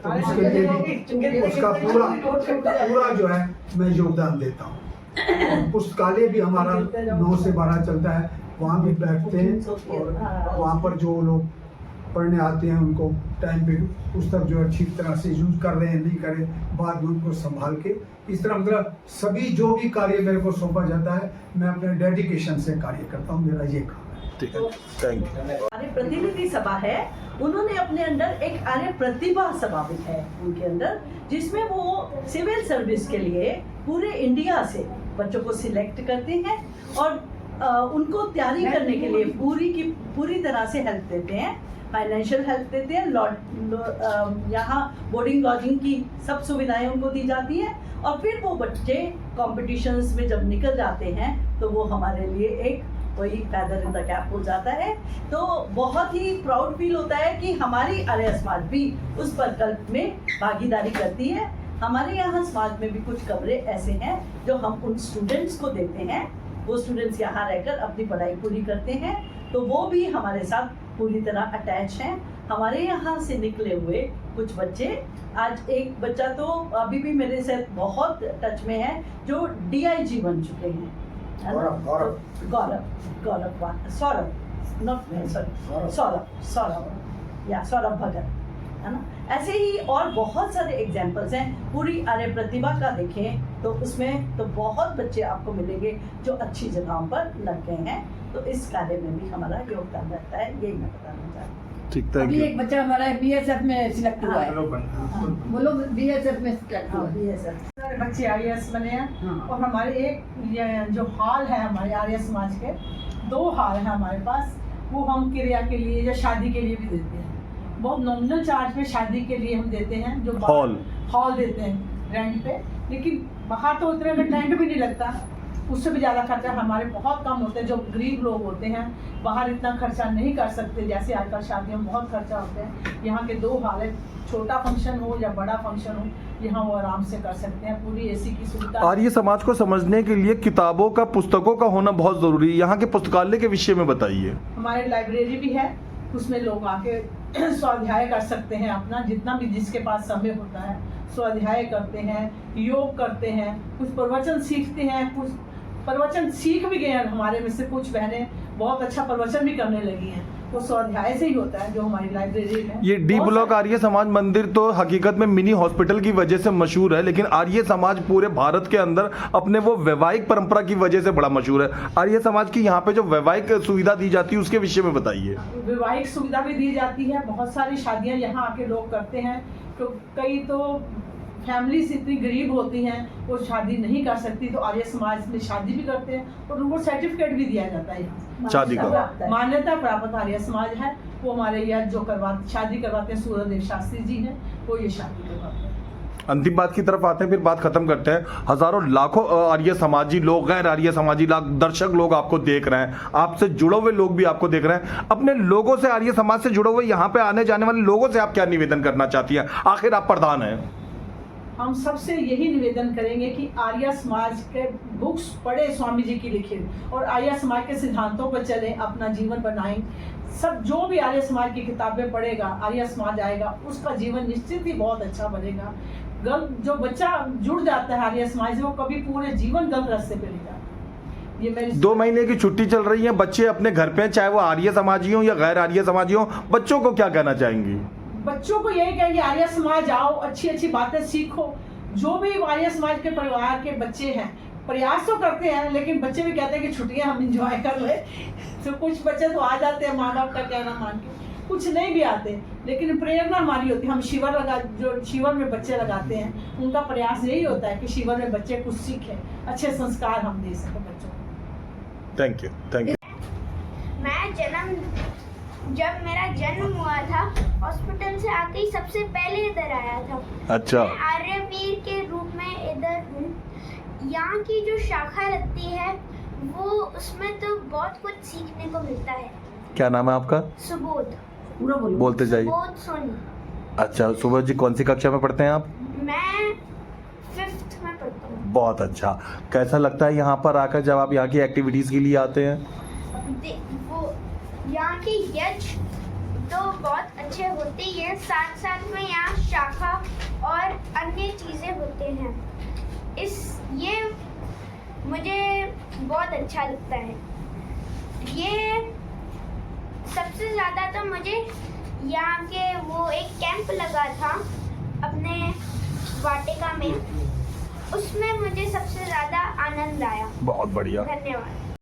तो उसके लिए भी उसका पूरा जो है मैं योगदान देता हूँ। और पुस्तकालय भी हमारा 9 से 12 चलता है, वहाँ भी बैठते हैं और वहाँ पर जो लोग पढ़ने आते हैं उनको टाइम पे पुस्तक जो है ठीक तरह से यूज कर रहे हैं नहीं करे, बाद में उनको संभाल के, इस तरह मतलब सभी जो भी कार्य मेरे को सौंपा जाता है मैं अपने डेडिकेशन से कार्य करता हूँ, मेरा ये काम है। ठीक है, थैंक यू। आर्य प्रतिनिधि सभा है, उन्होंने अपने अंदर एक आर्य प्रतिभा सभा भी है उनके अंदर, जिसमें वो सिविल सर्विस के लिए पूरे इंडिया से बच्चों को सिलेक्ट करते हैं और उनको तैयारी करने के लिए पूरी तरह से हेल्प देते हैं, फाइनेंशियल हेल्प देते हैं। यहाँ बोर्डिंग लॉजिंग की सब सुविधाएं उनको दी जाती है और फिर वो बच्चे कॉम्पिटिशन्स में जब निकल जाते हैं तो वो हमारे लिए एक कोई फैदर इन द कैप हो जाता है। तो बहुत ही प्राउड फील होता है कि हमारी आर्य समाज भी उस प्रकल्प में भागीदारी करती है। हमारे यहाँ समाज में भी कुछ कमरे ऐसे हैं जो हम उन स्टूडेंट्स को देते हैं, वो स्टूडेंट्स यहाँ रहकर अपनी पढ़ाई पूरी करते हैं, तो वो भी हमारे साथ पूरी तरह अटैच हैं। हमारे यहाँ से निकले हुए कुछ बच्चे, आज एक बच्चा तो अभी भी मेरे साथ बहुत टच में है जो DIG बन चुके हैं, है ना? सौरभ भगत, है ना? ऐसे ही और बहुत सारे एग्जाम्पल्स हैं। पूरी आर्य प्रतिभा का देखें तो उसमें तो बहुत बच्चे आपको मिलेंगे जो अच्छी जगहों पर लग गए हैं, तो इस कार्य में भी हमारा योगदान रहता है, यही मैं बताना चाहती हूँ। ठीक, थैंक अभी यू। एक बच्चा हमारा BSF में सिलेक्ट हुआ है, वो लोग BSF में सिलेक्ट हुआ है। सारे बच्चे IAS बने हैं और हमारे एक ये जो हॉल है हमारे आर्य समाज के, 2 हॉल हैं हमारे पास, वो हम क्रिया के लिए या शादी के लिए भी देते हैं। बहुत नॉमिनल चार्ज पे शादी के लिए हम देते हैं, जो हॉल देते हैं रेंट पे, लेकिन बाहर तो उतने में रेंट भी नहीं लगता, उससे भी ज़्यादा खर्चा हमारे बहुत कम होते हैं। जो गरीब लोग होते हैं बाहर इतना खर्चा नहीं कर सकते, जैसे आजकल शादियों में बहुत खर्चा होते हैं। यहाँ के 2 हॉल है, छोटा फंक्शन हो या बड़ा फंक्शन हो, यहाँ वो आराम से कर सकते हैं, पूरी AC की सुविधा। आर्य समाज को समझने के लिए किताबों का, पुस्तकों का होना बहुत जरूरी है। यहाँ के पुस्तकालय के विषय में बताइए। हमारे लाइब्रेरी भी है, उसमें लोग आके स्वाध्याय कर सकते हैं, अपना जितना भी जिसके पास समय होता है स्वाध्याय करते हैं, योग करते हैं, कुछ प्रवचन सीखते हैं, कुछ प्रवचन सीख भी गए हैं। हमारे में से कुछ बहनें बहुत अच्छा प्रवचन भी करने लगी हैं, वो स्वाध्याय से ही होता है जो हमारी लाइब्रेरी में। ये D ब्लॉक आर्य समाज मंदिर तो हकीकत में मिनी हॉस्पिटल की वजह से मशहूर है, लेकिन आर्य समाज पूरे भारत के अंदर अपने वो वैवाहिक परंपरा की वजह से बड़ा मशहूर है। आर्य समाज की यहाँ पे जो वैवाहिक सुविधा दी जाती है उसके विषय में बताइए। वैवाहिक सुविधा भी दी जाती है, बहुत सारी शादियाँ यहाँ आके लोग करते हैं, तो कई तो फैमिलीज इतनी गरीब होती हैं वो शादी नहीं कर सकती, तो आर्य समाज में शादी भी करते हैं और उनको सर्टिफिकेट भी दिया जाता है शादी का। मान्यता प्राप्त आर्य समाज है, वो हमारे यहाँ जो शादी करवाते हैं सूर्यदेव शास्त्री जी हैं, वो ये शादी करवाते हैं। अंतिम बात की तरफ आते हैं, फिर बात खत्म करते हैं। हजारों लाखों आर्य समाजी लोग, गैर आर्य समाजी दर्शक लोग आपको देख रहे हैं, आपसे जुड़े हुए लोग भी आपको देख रहे हैं। अपने लोगों से, आर्य समाज से जुड़े हुए यहाँ पे आने जाने वाले लोगों से आप क्या निवेदन करना चाहती हैं? आखिर आप प्रधान हैं। हम सबसे यही निवेदन करेंगे कि आर्य समाज के बुक्स पढ़े, स्वामी जी की लिखी, और आर्य समाज के सिद्धांतों पर चलें, अपना जीवन बनाएं। सब जो भी आर्य समाज की किताबें पढ़ेगा, आर्य समाज आएगा, उसका जीवन निश्चित ही बहुत अच्छा बनेगा। गलत जो बच्चा जुड़ जाता है आर्य समाज से, वो कभी पूरे जीवन गलत रास्ते पे नहीं जाता। ये मेरी 2 महीने की छुट्टी चल रही है, बच्चे अपने घर पे, चाहे वो आर्य समाजी हो या गैर आर्य समाजी हो, बच्चों को क्या कहना चाहेंगी? बच्चों को यही कहेंगे आर्य समाज आओ, अच्छी अच्छी बातें सीखो। जो भी आर्य समाज के परिवार के बच्चे हैं, प्रयास तो करते हैं, लेकिन बच्चे भी कहते हैं कि छुट्टियां हम इंजॉय कर ले। तो कुछ बच्चे तो आ जाते हैं माँ बाप का कहना मान के, कुछ नहीं भी आते, लेकिन प्रेरणा हमारी होती है। हम जो शिविर में बच्चे लगाते हैं, उनका प्रयास यही होता है कि शिविर में बच्चे कुछ सीखें, अच्छे संस्कार हम दे सकें बच्चों को। Thank you, thank you. जब मेरा जन्म हुआ था, हॉस्पिटल से आके ही सबसे पहले इधर आया था। अच्छा। मैं आर्यवीर के रूप में इधर हूँ। यहाँ की जो शाखा लगती है, वो उसमें तो बहुत कुछ सीखने को मिलता है। क्या नाम है आपका? सुबोध। पूरा बोलो। बोलते जाइए। सुबोध सोनी। अच्छा, सुबोध जी कौन सी कक्षा में पढ़ते हैं आप? मैं 5th में पढ़ता हूँ। बहुत अच्छा। कैसा लगता है यहाँ पर आकर, जब आप यहाँ की एक्टिविटीज के लिए आते हैं? वो यहाँ के यज्ञ तो बहुत अच्छे होते ही हैं, साथ साथ में यहाँ शाखा और अन्य चीज़ें होते हैं। ये मुझे बहुत अच्छा लगता है। ये सबसे ज़्यादा तो मुझे यहाँ के वो एक कैंप लगा था अपने वाटिका में, उसमें मुझे सबसे ज़्यादा आनंद आया। बहुत बढ़िया। धन्यवाद।